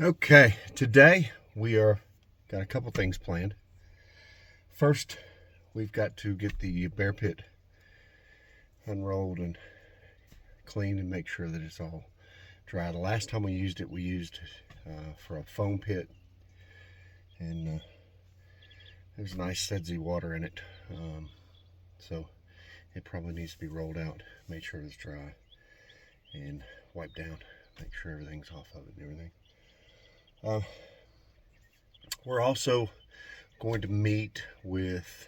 Okay, today we got a couple things planned. First, we've got to get the bear pit unrolled and cleaned and make sure that it's all dry. The last time we used it for a foam pit, and there's nice sudsy water in it, so it probably needs to be rolled out, made sure it's dry, and wiped down, make sure everything's off of it and everything. We're also going to meet with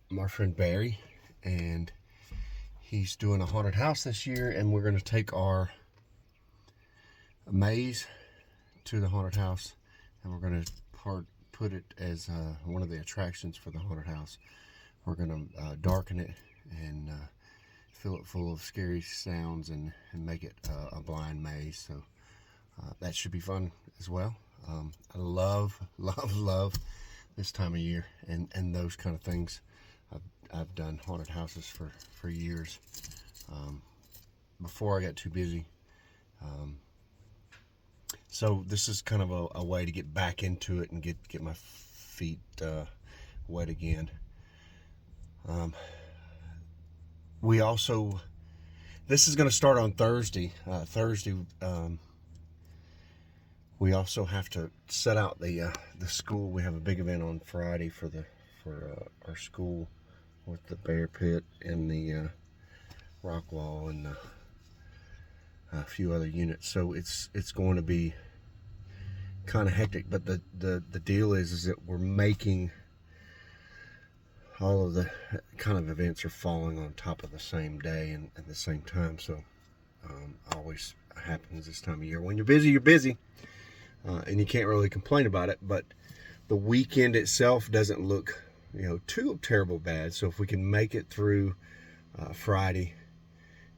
my friend Barry, and he's doing a haunted house this year, and we're going to take our maze to the haunted house, and we're going to put it as one of the attractions for the haunted house. We're going to darken it and fill it full of scary sounds and make it a blind maze. So that should be fun as well. I love this time of year and those kind of things. I've done haunted houses for years, before I got too busy. So this is kind of a way to get back into it and get my feet wet again. This is going to start on Thursday. We also have to set out the school. We have a big event on Friday for our school with the bear pit and the rock wall and a few other units. So it's going to be kind of hectic. But the deal is that we're making all of the kind of events are falling on top of the same day and at the same time. So always happens this time of year. When you're busy, you're busy. And you can't really complain about it, but the weekend itself doesn't look, too terrible bad. So if we can make it through Friday,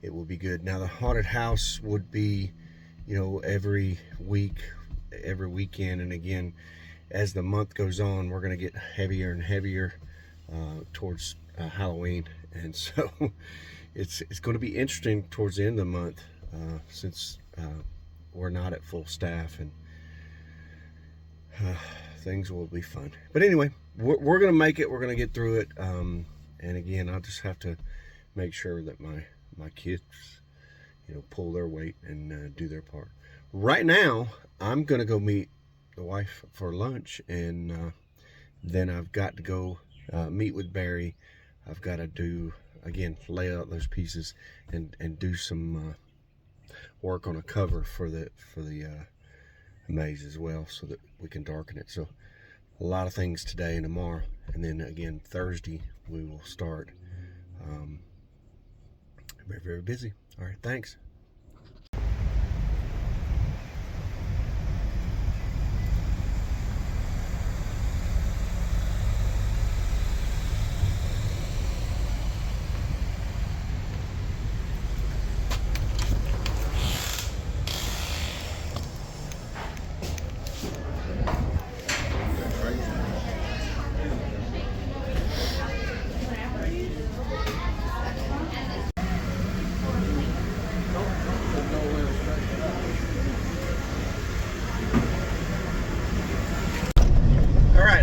it will be good. Now the haunted house would be, every week, every weekend, and again, as the month goes on, we're going to get heavier and heavier towards Halloween, and so it's going to be interesting towards the end of the month, since we're not at full staff, and things will be fun. But anyway, we're going to make it. We're going to get through it. And again, I'll just have to make sure that my kids, pull their weight and do their part. Right now, I'm going to go meet the wife for lunch, and then I've got to go meet with Barry. I've got to lay out those pieces and do some work on a cover for the maze as well, so that we can darken it. So a lot of things today and tomorrow, and then again Thursday we will start. Very, very busy. All right, thanks.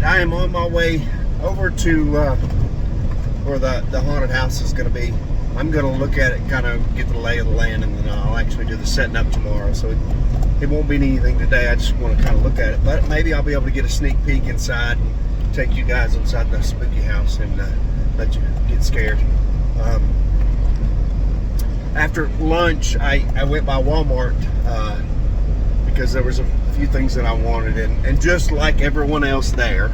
I am on my way over to where the haunted house is going to be. I'm going to look at it, kind of get the lay of the land, and then I'll actually do the setting up tomorrow. So it won't be anything today. I just want to kind of look at it. But maybe I'll be able to get a sneak peek inside and take you guys inside the spooky house and let you get scared. After lunch, I went by Walmart because there was a few things that I wanted, and just like everyone else there,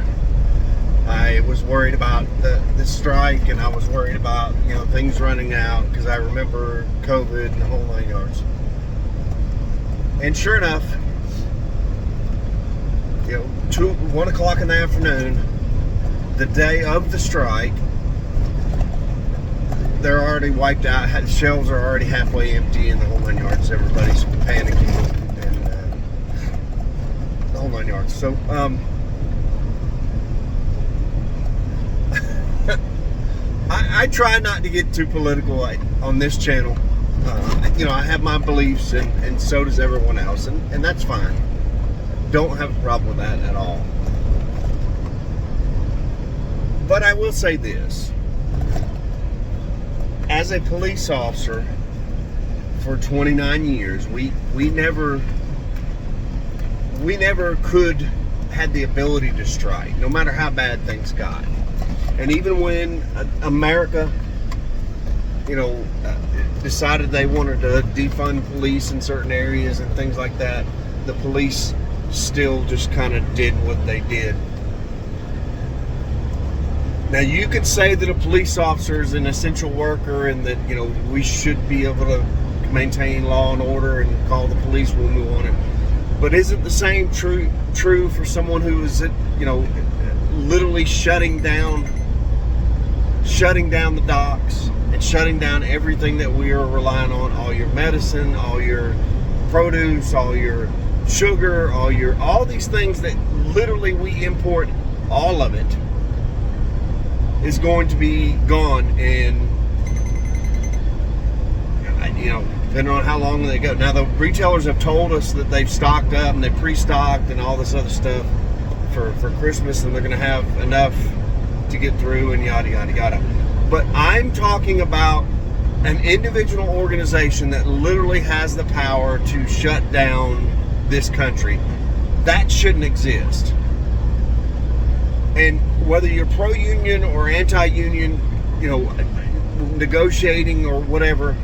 I was worried about the strike, and I was worried about things running out, because I remember COVID and the whole 9 yards. And sure enough, 1 o'clock in the afternoon, the day of the strike, they're already wiped out. The shelves are already halfway empty in the whole 9 yards. Everybody's panicking and the whole 9 yards. So I try not to get too political on this channel. I have my beliefs, and so does everyone else, and that's fine. Don't have a problem with that at all. But I will say this. As a police officer for 29 years, we never had the ability to strike, no matter how bad things got. And even when America, decided they wanted to defund police in certain areas and things like that, the police still just kind of did what they did. Now, you could say that a police officer is an essential worker and that, we should be able to maintain law and order and call the police when we want it. But isn't the same true for someone who is, literally shutting down the docks and shutting down everything that we are relying on, all your medicine, all your produce, all your sugar, all these things that literally we import, all of it is going to be gone, and depending on how long they go. Now, the retailers have told us that they've stocked up and they pre-stocked and all this other stuff for Christmas, and they're going to have enough to get through and yada yada yada. But I'm talking about an individual organization that literally has the power to shut down this country. That shouldn't exist. And whether you're pro-union or anti-union, negotiating or whatever,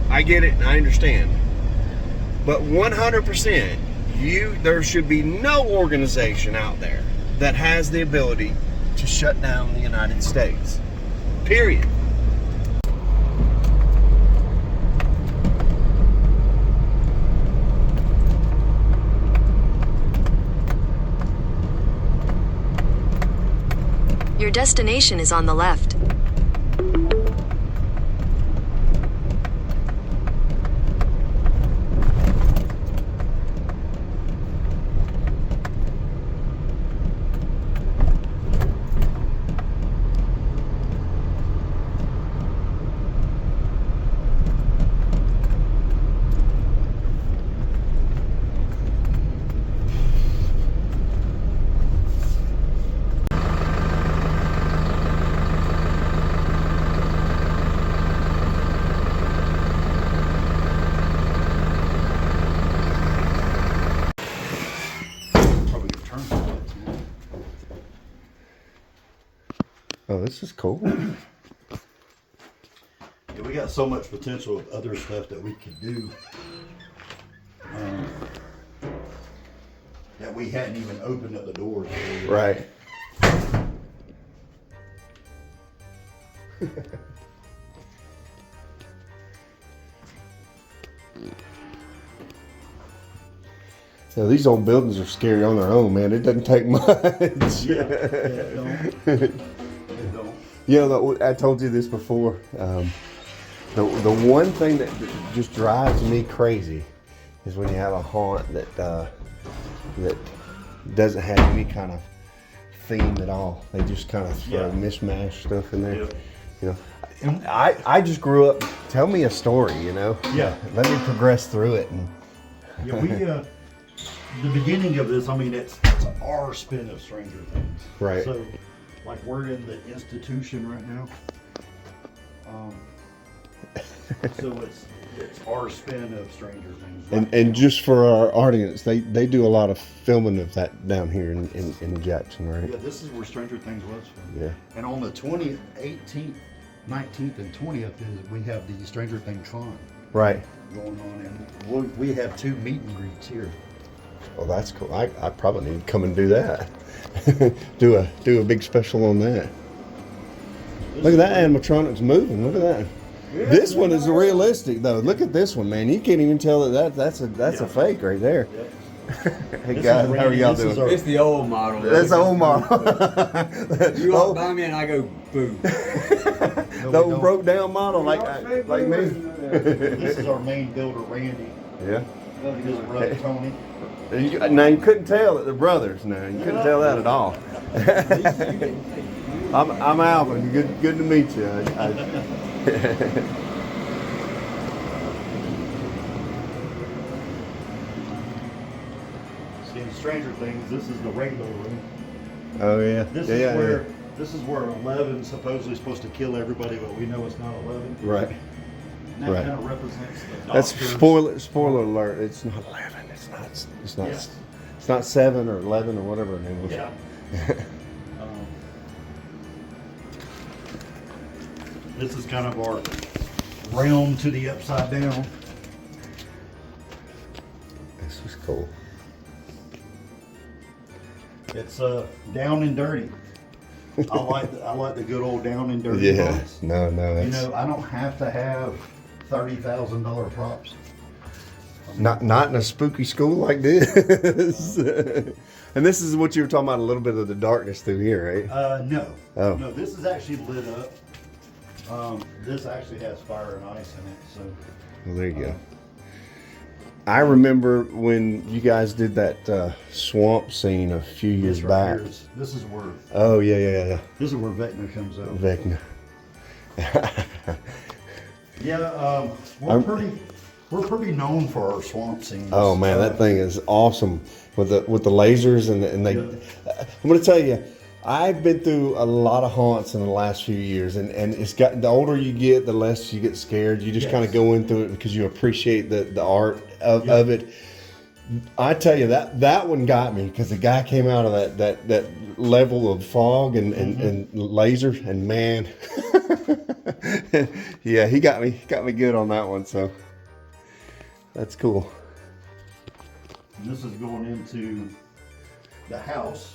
I get it and I understand. But 100%, there should be no organization out there that has the ability to shut down the United States. Period. Your destination is on the left. Oh, this is cool. Yeah, we got so much potential of other stuff that we could do that we hadn't even opened up the doors for. Right. Now, these old buildings are scary on their own, man. It doesn't take much. It don't. I told you this before. The one thing that just drives me crazy is when you have a haunt that doesn't have any kind of theme at all. They just kind of throw mishmash stuff in there. I just grew up. Tell me a story. Yeah. Let me progress through it. And We the beginning of this, it's our spin of Stranger Things. Right. So, like, we're in the institution right now. So it's our spin of Stranger Things. Right and now. just for our audience, they do a lot of filming of that down here in Jackson, right? Yeah, this is where Stranger Things was filmed. Yeah. And on the 20th, 18th, 19th, and 20th we have the Stranger Things Con Right. going on, and we have 2 meet and greets here. Well, that's cool. I probably need to come and do that. do a big special on that. Look at that animatronic's moving. Look at that. Yeah, this one is realistic though. Look at this one, man. You can't even tell that's a fake right there. Yep. Hey guys, how are y'all doing? It's the old model. That's the old model. You walk by me and I go, boo. The old broke down model like me. This is our main builder, Randy. Yeah. His brother, Tony. Now you couldn't tell that they're brothers. Now you couldn't tell that at all. I'm Alvin. Good to meet you. See, in Stranger Things, this is the regular room. Oh yeah. This is where 11's supposedly supposed to kill everybody, but we know it's not 11. Right. And that Right. kind of represents the That's doctor. spoiler alert. It's not 11. It's not. Yeah. It's not 7 or 11 or whatever her name was. Yeah. Um, this is kind of our realm to the upside down. This is cool. It's down and dirty. I like the good old down and dirty. Yeah. props. No. You That's know, I don't have to have $30,000 props. not in a spooky school like this. And this is what you were talking about, a little bit of the darkness through here, right? No. Oh. No, this is actually lit up. This actually has fire and ice in it, so. Well, there you go. I remember when you guys did that swamp scene a few years This right back. here this is where Oh yeah. this is where Vecna comes out. Vecna. Yeah, we're pretty known for our swamp scenes. Oh man, that thing is awesome with the lasers and they. I'm gonna tell you, I've been through a lot of haunts in the last few years, and it's got, the older you get, the less you get scared. You just kind of go into it because you appreciate the art of it. I tell you, that one got me because the guy came out of that level of fog and laser, and man, yeah, he got me good on that one. So that's cool. And this is going into the house.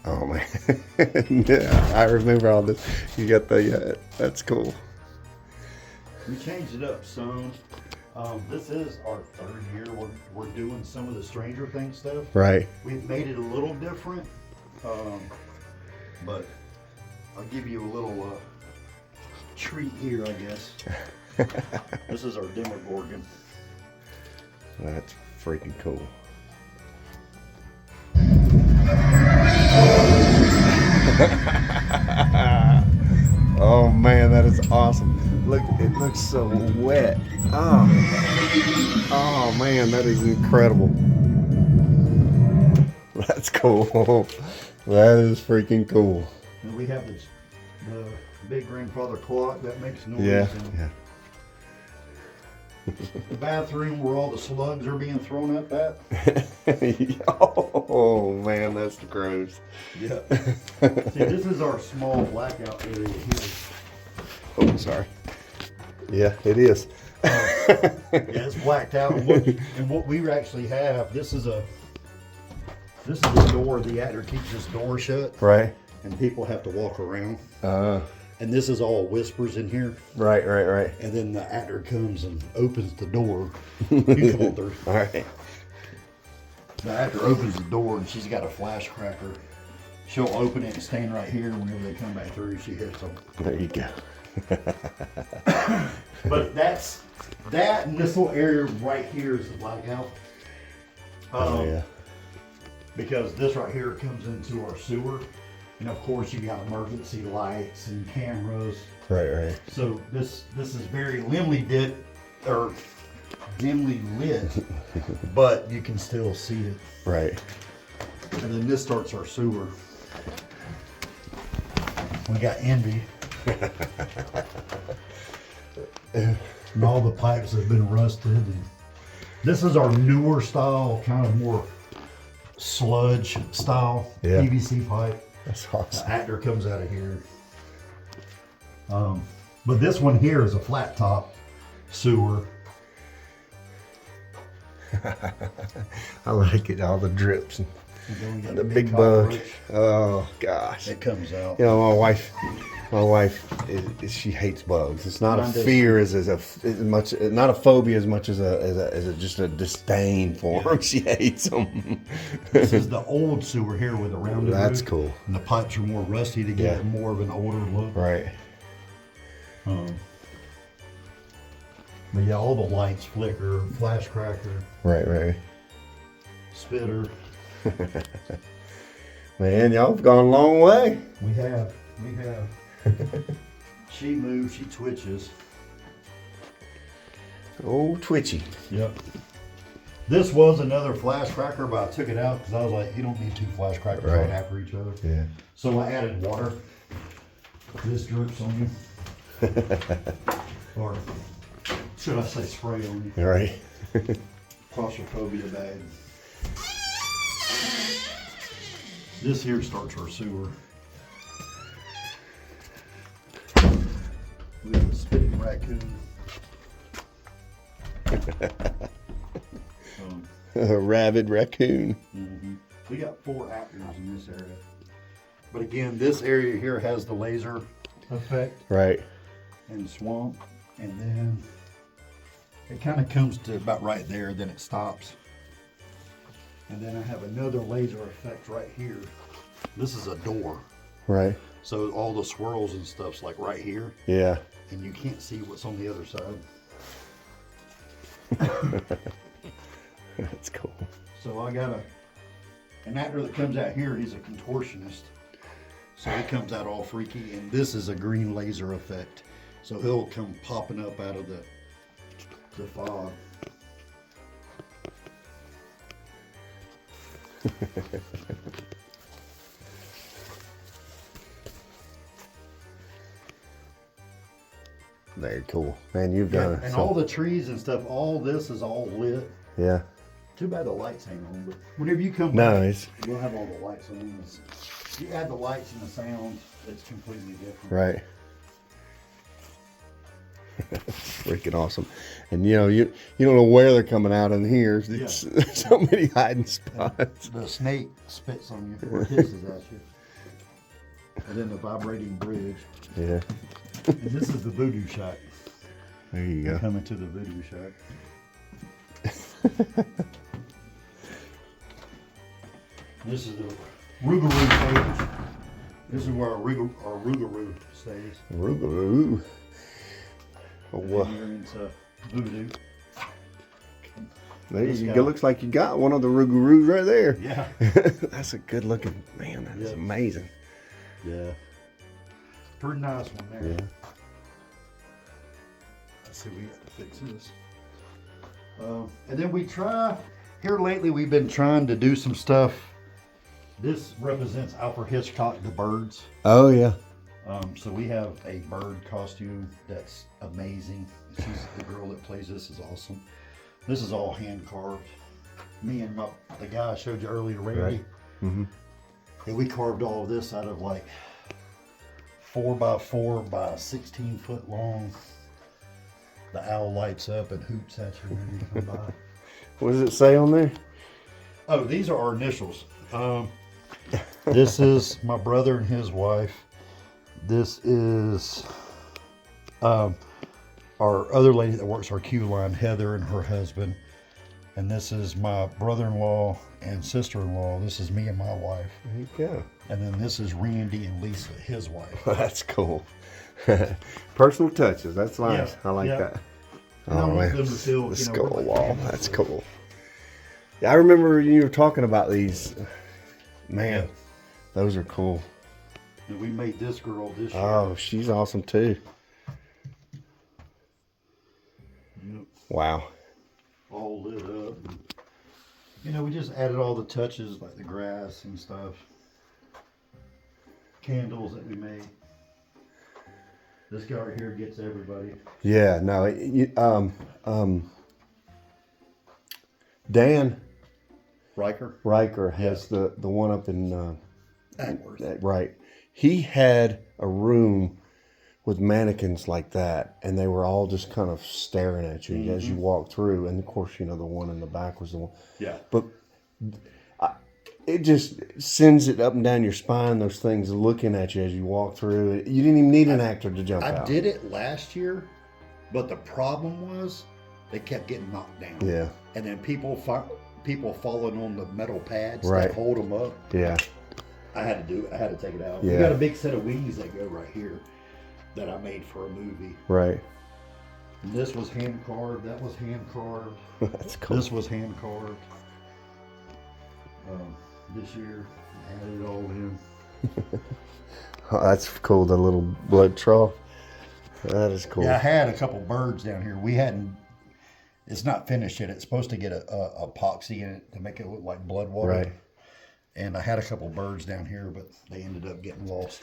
Oh man, yeah, I remember all this. You got the that's cool. We changed it up some. This is our third year. We're doing some of the Stranger Things stuff. Right. We've made it a little different, but I'll give you a little treat here, I guess. This is our Demogorgon. That's freaking cool. Oh man, that is awesome. Look, it looks so wet. Oh man, that is incredible. That's cool. That is freaking cool. And we have the big grandfather clock that makes noise. Yeah. And Yeah. the bathroom where all the slugs are being thrown up at. Oh man, that's gross. Yeah. See, this is our small blackout area here. Oh, sorry. Yeah, it is. Yeah, it's blacked out. And what we actually have, this is a door. The actor keeps this door shut, Right. and people have to walk around. Uh, And this is all whispers in here. right. And then the actor comes and opens the door. You come on through. All right. The actor opens the door, and she's got a flash cracker. She'll open it and stand right here. Whenever they come back through, she hits them. There you go. But that and this little area right here is the blackout. Oh yeah. Because this right here comes into our sewer. And of course you got emergency lights and cameras. Right. So this is very dimly lit, but you can still see it. Right. And then this starts our sewer. We got envy. And all the pipes have been rusted. And this is our newer style, kind of more sludge style Yeah. PVC pipe. That's The awesome. actor comes out of here. But this one here is a flat top sewer. I like it. All the drips and And then we got the a big bug. cockroach Oh gosh. that comes out. You know, my wife, she hates bugs. It's not a Mine does. fear as much, not a phobia as much as just a disdain for them. She hates them. This is the old sewer here with a rounded That's roof. cool. And the pipes are more rusty to get Yeah. more of an older look. Right. But yeah, all the lights flicker, flash cracker. Right. spitter. Man, y'all have gone a long way. We have. She moves, she twitches. Oh, twitchy. Yep. This was another flash cracker, but I took it out because I was like, you don't need two flash crackers Right. on after each other. Yeah. So I added water. This drips on you. Or should I say spray on you? All right. Claustrophobia bag. This here starts our sewer. We have a spitting raccoon. A rabid raccoon. We got 4 actors in this area. But again, this area here has the laser effect Right. and swamp. And then it kind of comes to about right there, then it stops. And then I have another laser effect right here. This is a door. Right. So all the swirls and stuff's like right here. Yeah. And you can't see what's on the other side. That's cool. So I got an actor that comes out here, he's a contortionist. So he comes out all freaky, and this is a green laser effect. So he'll come popping up out of the fog. Very cool. Man, you've done it. And So- all the trees and stuff, all this is all lit. Yeah. Too bad the lights ain't on, but whenever you come No, back, it's we'll have all the lights on. You add the lights and the sound, it's completely different. right. Freaking awesome. And you know, you don't know where they're coming out in here. It's so many hiding spots. The snake spits on you or hisses at you. And then the vibrating bridge. Yeah. And this is the voodoo shack. There you go. Coming to the voodoo shack. This is the Rougarou stage. This is where our Rougarou stays. Rougarou. Oh, And you're into voodoo. there This you guy. go. Looks like you got one of the Rougarous right there. Yeah. That's a good looking man. That is Yep. amazing. Yeah. Pretty nice one there. Yeah. Let's see, we got to fix this. And then we try, here lately we've been trying to do some stuff. This represents Alfred Hitchcock, the birds. Oh yeah. So we have a bird costume that's amazing. She's the girl that plays this is awesome. This is all hand carved. Me and the guy I showed you earlier, Randy. Right. Mm-hmm. And we carved all of this out of like 4x4 by 16 foot long. The owl lights up and hoots at you when you come by. What does it say on there? Oh, these are our initials. This is my brother and his wife. This is our other lady that works our queue line, Heather, and her husband. And this is my brother-in-law and sister-in-law. This is me and my wife. There you go. And then this is Randy and Lisa, his wife. That's cool. Personal touches. That's nice. Yeah, I like yeah. that. And I Oh want man, them to feel, the you know, skull we're like wall. family. That's cool. Yeah, I remember you were talking about these. Man, those are cool. And we made this girl this year. Oh, she's awesome too. Yep. Wow. All lit up. You know, we just added all the touches like the grass and stuff. Candles that we made. This guy right here gets everybody. Yeah. No. Dan Riker has the one up in Ackworth. right. He had a room with mannequins like that, and they were all just kind of staring at you as you walked through. And of course, you know, the one in the back was the one. Yeah. But it just sends it up and down your spine, those things looking at you as you walk through. You didn't even need an actor to jump I out. did it last year, but the problem was they kept getting knocked down. Yeah. And then people falling on the metal pads Right. that hold them up. Yeah. I had to do it. I had to take it out. Yeah. We got a big set of wings that go right here that I made for a movie. Right. And this was hand carved. That was hand carved. That's cool. This was hand carved. This year, added it all in. Oh, that's cool. The little blood trough. That is cool. Yeah, I had a couple birds down here. We hadn't. It's not finished yet. It's supposed to get a epoxy in it to make it look like blood water. Right. And I had a couple birds down here, but they ended up getting lost.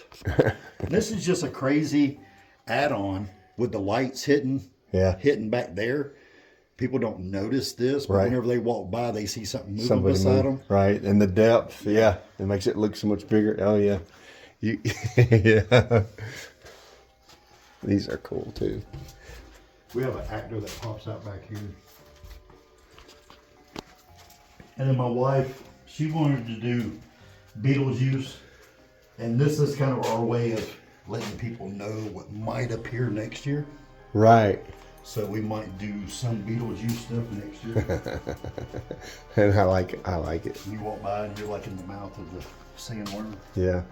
This is just a crazy add-on with the lights hitting back there. People don't notice this, but whenever they walk by, they see something moving beside them. Right, and the depth, it makes it look so much bigger. Oh yeah, yeah. These are cool too. We have an actor that pops out back here. And then my wife, she wanted to do Beetlejuice. And this is kind of our way of letting people know what might appear next year. Right. So we might do some Beetlejuice stuff next year. And I like it. You walk by and you're like in the mouth of the sandworm. Yeah.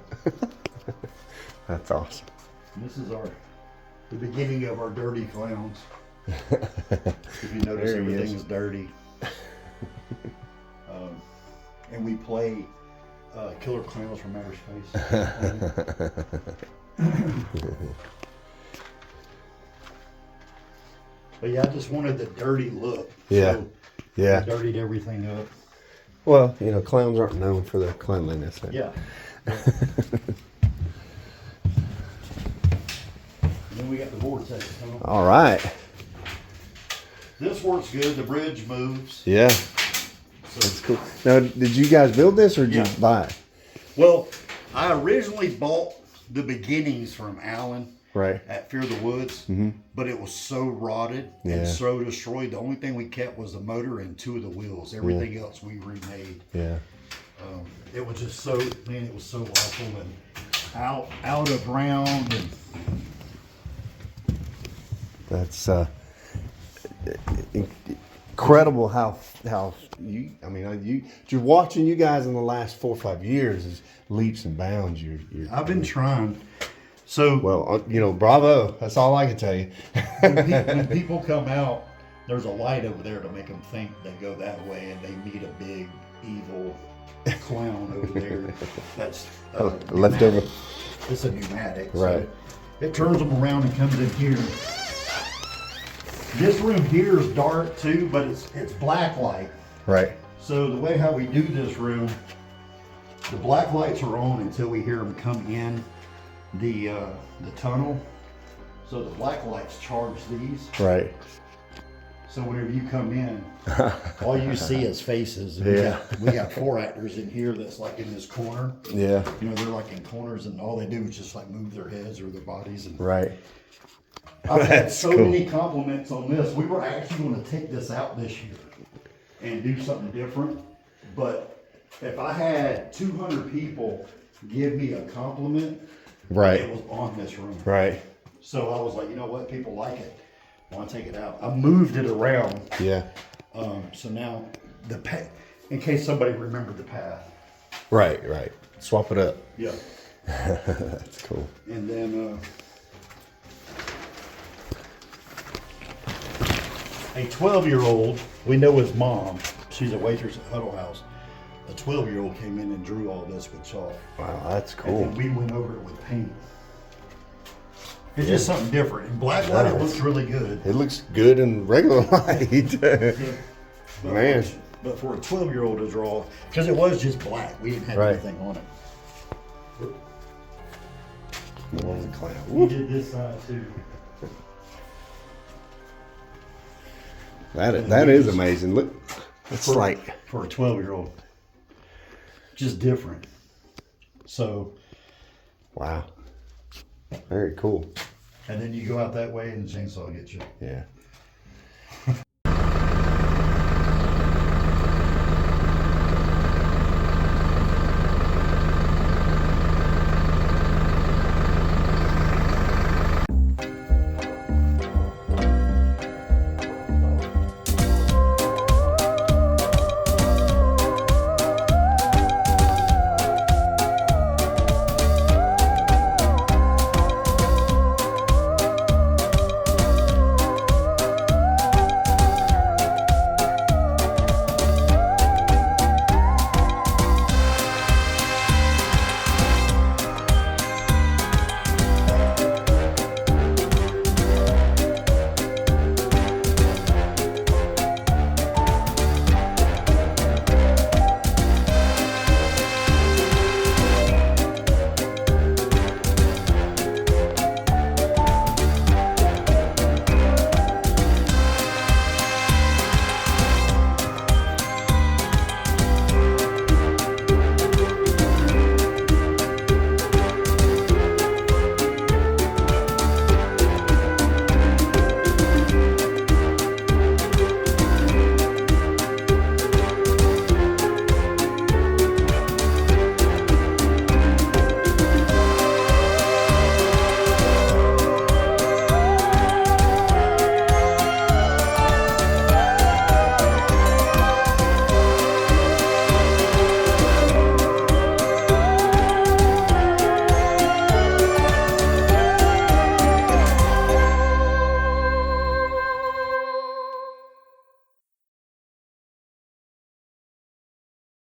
That's awesome. And this is the beginning of our dirty clowns. If you notice, everything is dirty. And we play Killer Clowns from Outer Space. But yeah, I just wanted the dirty look. Yeah. So Yeah. I dirtied everything up. Well, clowns aren't known for their cleanliness. Yeah. And then we got the vortex tunnel. All right. This works good. The bridge moves. Yeah. That's cool. Now, did you guys build this or did you buy it? Well, I originally bought the beginnings from Alan Right. at Fear the Woods, but it was so rotted and so destroyed. The only thing we kept was the motor and 2 of the wheels. Everything else we remade. Yeah. It was just so, man, it was so awful and out of round. And That's incredible how you're watching you guys in the last 4 or 5 years is leaps and bounds. I've been trying. So, bravo. That's all I can tell you. when people come out, there's a light over there to make them think they go that way, and they meet a big evil clown over there. That's leftover. It's a pneumatic. Right. So it turns them around and comes in here. This room here is dark too, but it's black light. Right. So the way how we do this room, the black lights are on until we hear them come in the tunnel. So the black lights charge these. Right. So whenever you come in, all you see is faces. And we got 4 actors in here that's like in this corner. Yeah. They're like in corners, and all they do is just like move their heads or their bodies. And Right. I've had so many compliments on this. We were actually going to take this out this year and do something different. But if I had 200 people give me a compliment, Right. it was on this room. Right. So I was like, you know what? People like it. I want to take it out. I moved it around. Yeah. So now the in case somebody remembered the path. Right. Right. Swap it up. Yeah. That's cool. And then a 12-year-old, we know his mom. She's a waitress at Huddle House. A 12-year-old came in and drew all this with chalk. Wow, that's And cool. then we went over it with paint. It's just something different. In black light, it looks really good. It looks good in regular light. But Man. But for a 12-year-old to draw, because it was just black, we didn't have Right. anything on it. More of the clown. We did this side too. That is amazing. Look, it's like For a 12-year-old. Just different. So, wow. Very cool. and then you go out that way and the chainsaw gets you. Yeah.